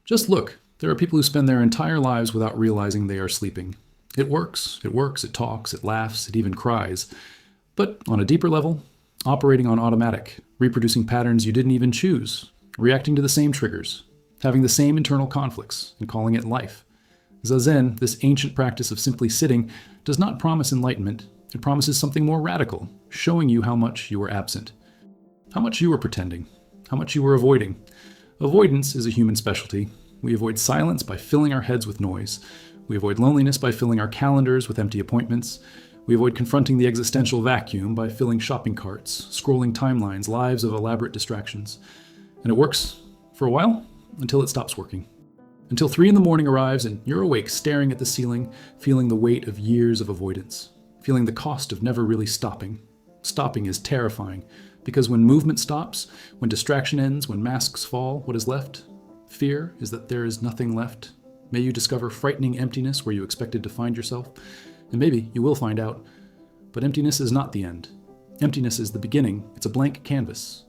Just look, there are people who spend their entire lives without realizing they are sleeping. It works, it talks, it laughs, it even cries. But on a deeper level, operating on automatic, reproducing patterns you didn't even choose, reacting to the same triggers, having the same internal conflicts, and calling it life. Zazen, this ancient practice of simply sitting, does not promise enlightenment. It promises something more radical, showing you how much you were absent, how much you were pretending, how much you were avoiding. Avoidance is a human specialty. We avoid silence by filling our heads with noise. We avoid loneliness by filling our calendars with empty appointments. We avoid confronting the existential vacuum by filling shopping carts, scrolling timelines, lives of elaborate distractions. And it works for a while, until it stops working. Until 3 in the morning arrives and you're awake staring at the ceiling, feeling the weight of years of avoidance, feeling the cost of never really stopping. Stopping is terrifying, because when movement stops, when distraction ends, when masks fall, what is left? Fear is that there is nothing left. May you discover frightening emptiness where you expected to find yourself, and maybe you will find out. But emptiness is not the end. Emptiness is the beginning. It's a blank canvas.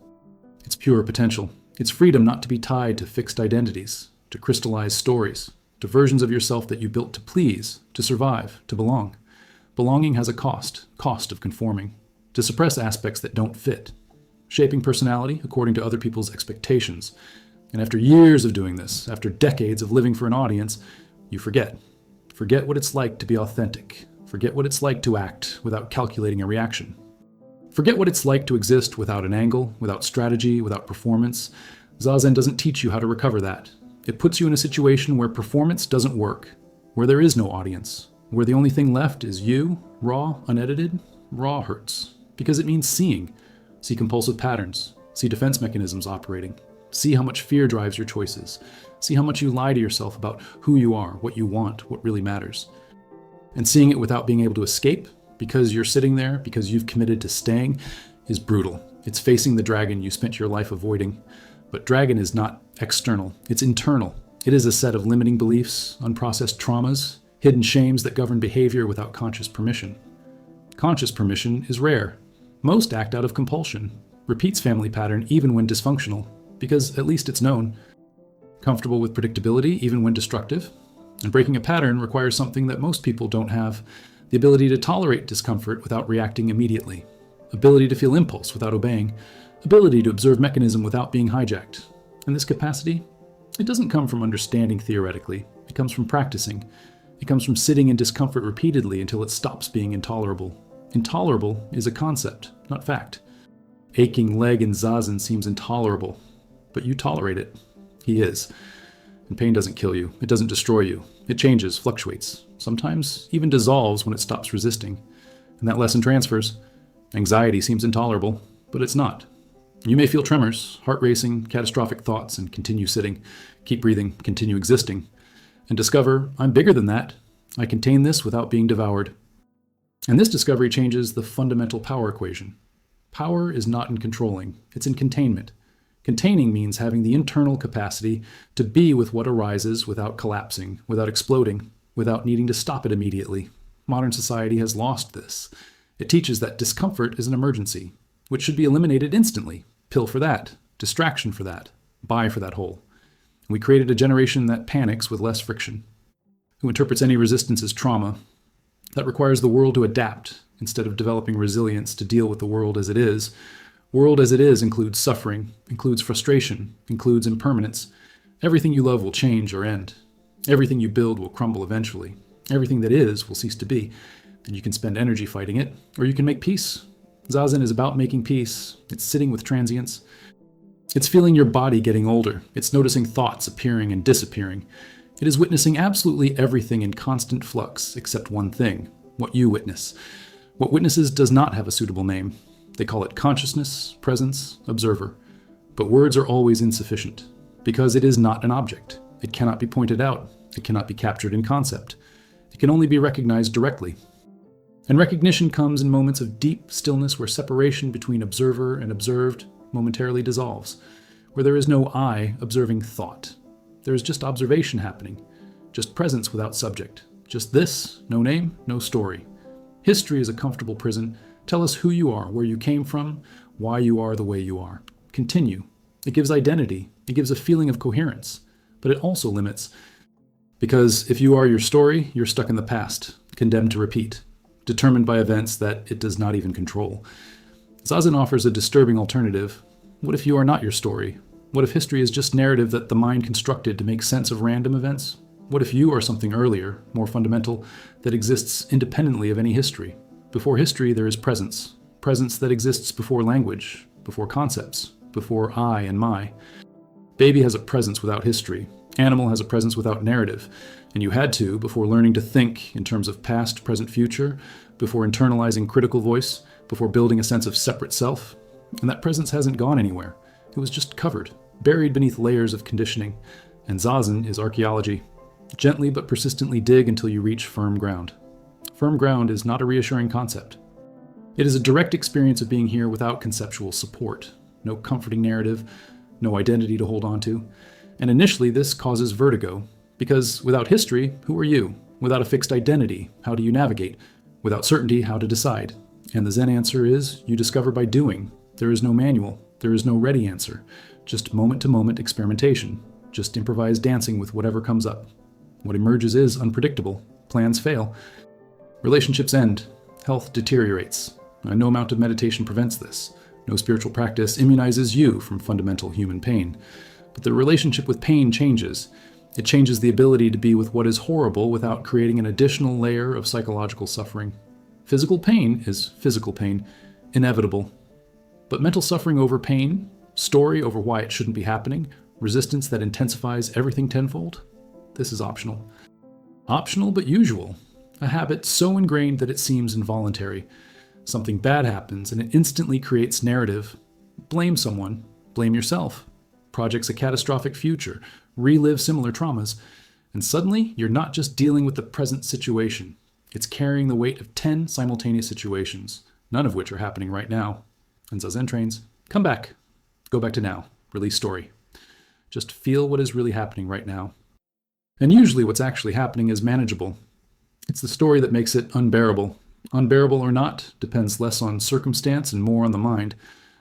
It's pure potential. It's freedom not to be tied to fixed identities, to crystallized stories, to versions of yourself that you built to please, to survive, to belong. Belonging has a cost of conforming, to suppress aspects that don't fit, shaping personality according to other people's expectations. And after years of doing this, after decades of living for an audience, you forget. Forget what it's like to be authentic. Forget what it's like to act without calculating a reaction. Forget what it's like to exist without an angle, without strategy, without performance. Zazen doesn't teach you how to recover that. It puts you in a situation where performance doesn't work, where there is no audience, where the only thing left is you, raw, unedited. Raw hurts, because it means seeing. See compulsive patterns. See defense mechanisms operating. See how much fear drives your choices. See how much you lie to yourself about who you are, what you want, what really matters. And seeing it without being able to escape, because you're sitting there, because you've committed to staying, is brutal. It's facing the dragon you spent your life avoiding. But dragon is not external, it's internal. It is a set of limiting beliefs, unprocessed traumas, hidden shames that govern behavior without conscious permission. Conscious permission is rare. Most act out of compulsion, repeats family pattern even when dysfunctional, because at least it's known. Comfortable with predictability even when destructive. And breaking a pattern requires something that most people don't have: the ability to tolerate discomfort without reacting immediately, ability to feel impulse without obeying, ability to observe mechanism without being hijacked. And this capacity, it doesn't come from understanding theoretically. It comes from practicing. It comes from sitting in discomfort repeatedly until it stops being intolerable. Intolerable is a concept, not fact. Aching leg in Zazen seems intolerable, but you tolerate it. He is. And pain doesn't kill you. It doesn't destroy you. It changes, fluctuates, sometimes even dissolves when it stops resisting. And that lesson transfers. Anxiety seems intolerable, but it's not. You may feel tremors, heart racing, catastrophic thoughts, and continue sitting, keep breathing, continue existing, and discover, I'm bigger than that. I contain this without being devoured. And this discovery changes the fundamental power equation. Power is not in controlling, it's in containment. Containing means having the internal capacity to be with what arises without collapsing, without exploding, without needing to stop it immediately. Modern society has lost this. It teaches that discomfort is an emergency, which should be eliminated instantly. Pill for that, distraction for that, buy for that hole. We created a generation that panics with less friction, who interprets any resistance as trauma, that requires the world to adapt instead of developing resilience to deal with the world as it is. World as it is includes suffering, includes frustration, includes impermanence. Everything you love will change or end. Everything you build will crumble eventually. Everything that is will cease to be. And you can spend energy fighting it, or you can make peace. Zazen is about making peace. It's sitting with transience. It's feeling your body getting older. It's noticing thoughts appearing and disappearing. It is witnessing absolutely everything in constant flux except one thing: what you witness. What witnesses does not have a suitable name. They call it consciousness, presence, observer. But words are always insufficient, because it is not an object. It cannot be pointed out. It cannot be captured in concept. It can only be recognized directly. And recognition comes in moments of deep stillness where separation between observer and observed momentarily dissolves, where there is no I observing thought. There is just observation happening, just presence without subject, just this, no name, no story. History is a comfortable prison. Tell us who you are, where you came from, why you are the way you are. Continue. It gives identity. It gives a feeling of coherence. but it also limits. Because if you are your story, you're stuck in the past, condemned to repeat, determined by events that it does not even control. Zazen offers a disturbing alternative. What if you are not your story? What if history is just narrative that the mind constructed to make sense of random events? What if you are something earlier, more fundamental, that exists independently of any history? Before history, there is presence. Presence that exists before language, before concepts, before I and my. Baby has a presence without history. Animal has a presence without narrative. And you had to before learning to think in terms of past, present, future, before internalizing critical voice, before building a sense of separate self. And that presence hasn't gone anywhere. It was just covered, buried beneath layers of conditioning. And Zazen is archaeology. Gently but persistently dig until you reach firm ground. Firm ground is not a reassuring concept. It is a direct experience of being here without conceptual support. No comforting narrative, no identity to hold on to. And initially this causes vertigo, because without history, who are you? Without a fixed identity, how do you navigate? Without certainty, how to decide? And the Zen answer is, you discover by doing. There is no manual. There is no ready answer. Just moment-to-moment experimentation. Just improvised dancing with whatever comes up. What emerges is unpredictable. Plans fail. Relationships end. Health deteriorates. No amount of meditation prevents this. No spiritual practice immunizes you from fundamental human pain. But the relationship with pain changes. It changes the ability to be with what is horrible without creating an additional layer of psychological suffering. Physical pain is physical pain, inevitable. But mental suffering over pain, story over why it shouldn't be happening, resistance that intensifies everything tenfold, this is optional. Optional but usual. A habit so ingrained that it seems involuntary. Something bad happens and it instantly creates narrative. Blame someone. Blame yourself. Projects a catastrophic future. Relive similar traumas. And suddenly, you're not just dealing with the present situation. It's carrying the weight of 10 simultaneous situations, none of which are happening right now. And Zazen trains, come back. Go back to now. Release story. Just feel what is really happening right now. And usually what's actually happening is manageable. It's the story that makes it unbearable. Unbearable or not depends less on circumstance and more on the mind.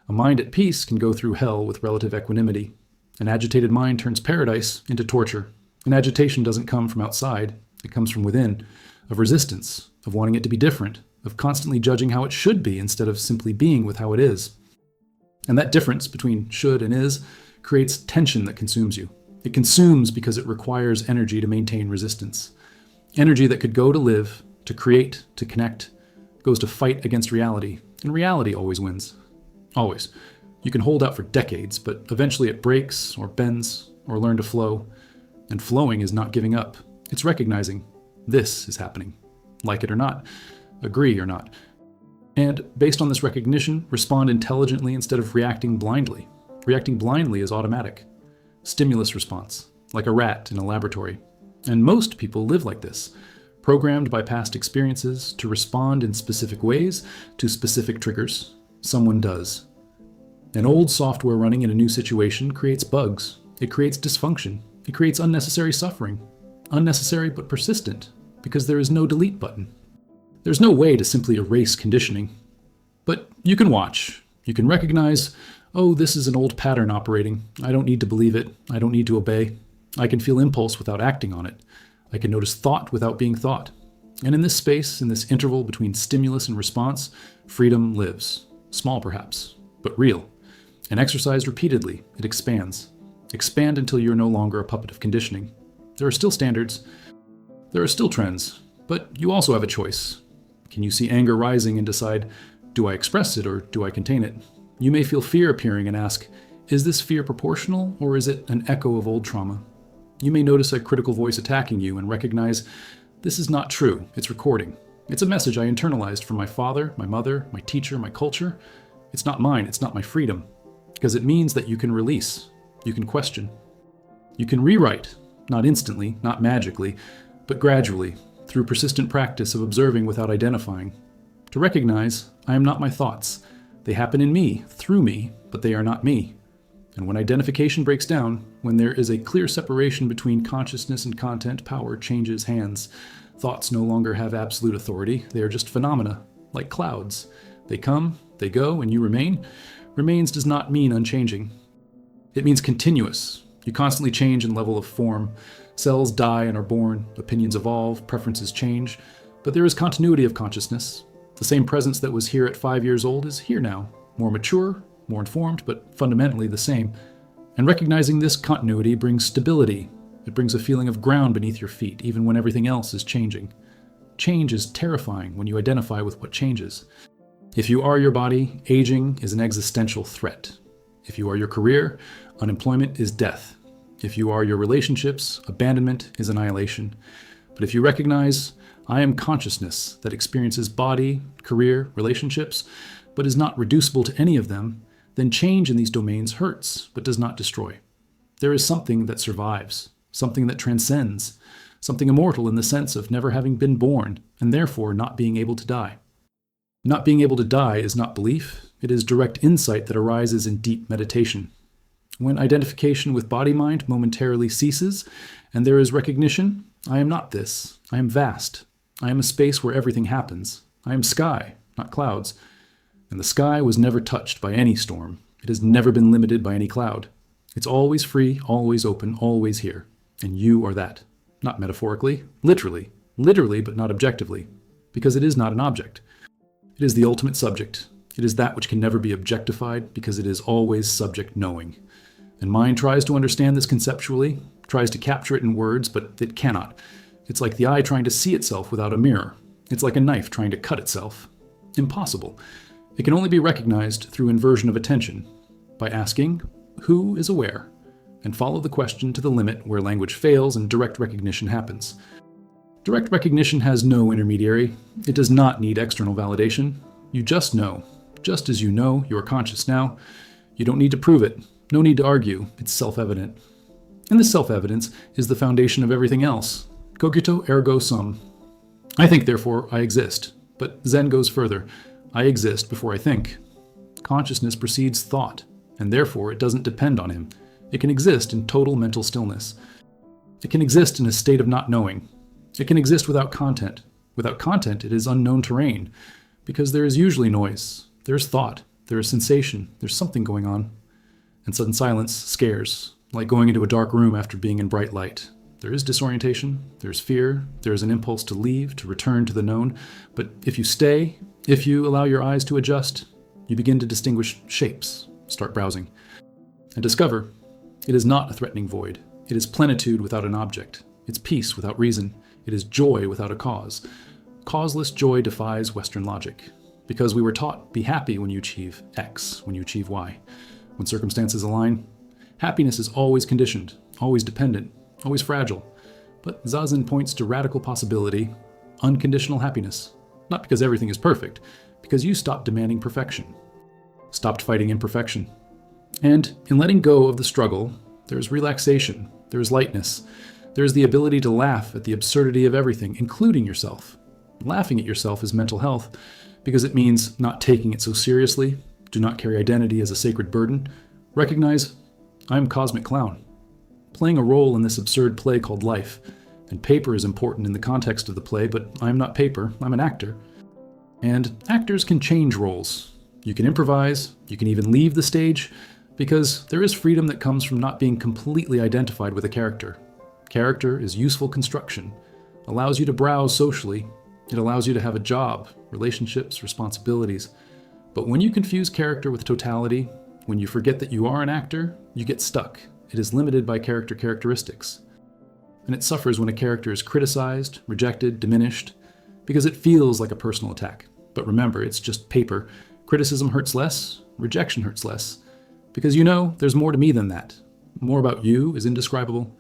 A mind at peace can go through hell with relative equanimity. An agitated mind turns paradise into torture. And agitation doesn't come from outside. It comes from within, of resistance, of wanting it to be different, of constantly judging how it should be instead of simply being with how it is. And that difference between should and is creates tension that consumes you. It consumes because it requires energy to maintain resistance. Energy that could go to live, to create, to connect, goes to fight against reality. And reality always wins. Always. You can hold out for decades, but eventually it breaks, or bends, or learn to flow. And flowing is not giving up. It's recognizing this is happening. Like it or not. Agree or not. And based on this recognition, respond intelligently instead of reacting blindly. Reacting blindly is automatic. Stimulus response, like a rat in a laboratory. And most people live like this, programmed by past experiences to respond in specific ways to specific triggers. Someone does. An old software running in a new situation creates bugs. It creates dysfunction. It creates unnecessary suffering. Unnecessary but persistent, because there is no delete button. There's no way to simply erase conditioning. But you can watch. You can recognize, oh, this is an old pattern operating. I don't need to believe it. I don't need to obey. I can feel impulse without acting on it. I can notice thought without being thought. And in this space, in this interval between stimulus and response, freedom lives. Small perhaps, but real. And exercised repeatedly, it expands. Expand until you're no longer a puppet of conditioning. There are still standards. There are still trends. But you also have a choice. Can you see anger rising and decide, do I express it or do I contain it? You may feel fear appearing and ask, is this fear proportional or is it an echo of old trauma? You may notice a critical voice attacking you and recognize, this is not true, it's recording. It's a message I internalized from my father, my mother, my teacher, my culture. It's not mine, it's not my freedom. Because it means that you can release, you can question. You can rewrite, not instantly, not magically, but gradually, through persistent practice of observing without identifying. To recognize, I am not my thoughts. They happen in me, through me, but they are not me. And when identification breaks down, when there is a clear separation between consciousness and content, power changes hands. Thoughts no longer have absolute authority. They are just phenomena, like clouds. They come, they go, and you remain. Remains does not mean unchanging. It means continuous. You constantly change in level of form. Cells die and are born, opinions evolve, preferences change, but there is continuity of consciousness. The same presence that was here at 5 years old is here now, more mature, more informed, but fundamentally the same. And recognizing this continuity brings stability. It brings a feeling of ground beneath your feet, even when everything else is changing. Change is terrifying when you identify with what changes. If you are your body, aging is an existential threat. If you are your career, unemployment is death. If you are your relationships, abandonment is annihilation. But if you recognize, I am consciousness that experiences body, career, relationships, but is not reducible to any of them, then change in these domains hurts, but does not destroy. There is something that survives, something that transcends, something immortal in the sense of never having been born, and therefore not being able to die. Not being able to die is not belief, it is direct insight that arises in deep meditation. When identification with body-mind momentarily ceases, and there is recognition, I am not this, I am vast, I am a space where everything happens, I am sky, not clouds. And the sky was never touched by any storm, it has never been limited by any cloud. It's always free, always open, always here. And you are that. Not metaphorically, literally but not objectively, because it is not an object. It is the ultimate subject. It is that which can never be objectified because it is always subject knowing. And mind tries to understand this conceptually, tries to capture it in words, but it cannot. It's like the eye trying to see itself without a mirror. It's like a knife trying to cut itself. Impossible. It can only be recognized through inversion of attention, by asking, who is aware? And follow the question to the limit where language fails and direct recognition happens. Direct recognition has no intermediary. It does not need external validation. You just know. Just as you know you are conscious now, you don't need to prove it. No need to argue. It's self-evident. And this self-evidence is the foundation of everything else. Cogito ergo sum. I think, therefore, I exist. But Zen goes further. I exist before I think. Consciousness precedes thought, and therefore it doesn't depend on him. It can exist in total mental stillness. It can exist in a state of not knowing. It can exist without content. Without content, it is unknown terrain, because there is usually noise. There is thought. There is sensation. There's something going on. And sudden silence scares, like going into a dark room after being in bright light. There is disorientation. There's fear. There is an impulse to leave, to return to the known. But if you stay, if you allow your eyes to adjust, you begin to distinguish shapes, start browsing, and discover it is not a threatening void. It is plenitude without an object. It's peace without reason. It is joy without a cause. Causeless joy defies Western logic, because we were taught, be happy when you achieve X, when you achieve Y. When circumstances align, happiness is always conditioned, always dependent, always fragile. But Zazen points to radical possibility, unconditional happiness. Not because everything is perfect, because you stopped demanding perfection, stopped fighting imperfection. And in letting go of the struggle, there is relaxation, there is lightness, there is the ability to laugh at the absurdity of everything, including yourself. Laughing at yourself is mental health, because it means not taking it so seriously. Do not carry identity as a sacred burden. Recognize, I am cosmic clown, playing a role in this absurd play called life. And paper is important in the context of the play, but I am not paper, I'm an actor. And actors can change roles. You can improvise, you can even leave the stage, because there is freedom that comes from not being completely identified with a character. Character is useful construction, allows you to browse socially, it allows you to have a job, relationships, responsibilities. But when you confuse character with totality, when you forget that you are an actor, you get stuck. It is limited by character characteristics. And it suffers when a character is criticized, rejected, diminished, because it feels like a personal attack. But remember, it's just paper. Criticism hurts less, rejection hurts less. Because you know, there's more to me than that. More about you is indescribable.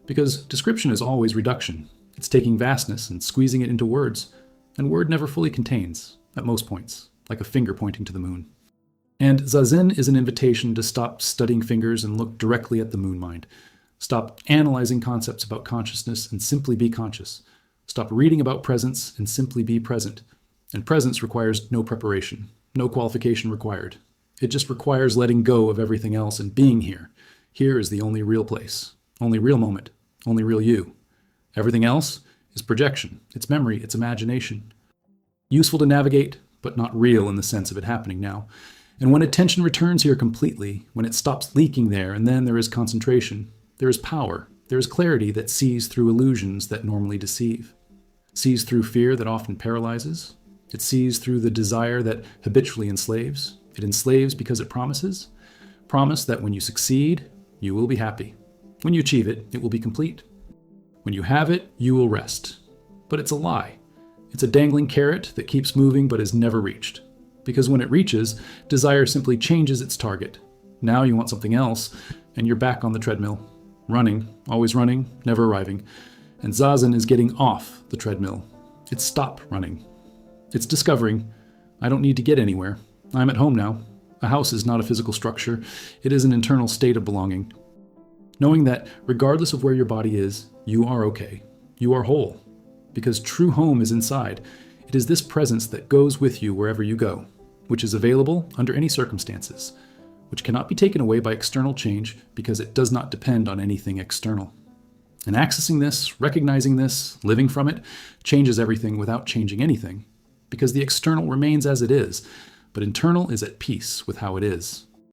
Because description is always reduction. It's taking vastness and squeezing it into words. And word never fully contains, at most points, like a finger pointing to the moon. And Zazen is an invitation to stop studying fingers and look directly at the moon mind. Stop analyzing concepts about consciousness and simply be conscious. Stop reading about presence and simply be present. And presence requires no preparation, no qualification required. It just requires letting go of everything else and being here. Here is the only real place, only real moment, only real you. Everything else is projection, it's memory, it's imagination. Useful to navigate, but not real in the sense of it happening now. And when attention returns here completely, when it stops leaking there and then there is concentration, There is power. There is clarity that sees through illusions that normally deceive, sees through fear that often paralyzes. It sees through the desire that habitually enslaves. It enslaves because it promises. Promise that when you succeed, you will be happy. When you achieve it, it will be complete. When you have it, you will rest. But it's a lie. It's a dangling carrot that keeps moving but is never reached. Because when it reaches, desire simply changes its target. Now you want something else, and you're back on the treadmill. Running, always running, never arriving. And Zazen is getting off the treadmill. It's stop running. It's discovering, I don't need to get anywhere. I'm at home now. A house is not a physical structure. It is an internal state of belonging. Knowing that regardless of where your body is, you are okay. You are whole. Because true home is inside. It is this presence that goes with you wherever you go, which is available under any circumstances, which cannot be taken away by external change because it does not depend on anything external. And accessing this, recognizing this, living from it, changes everything without changing anything, because the external remains as it is, but internal is at peace with how it is.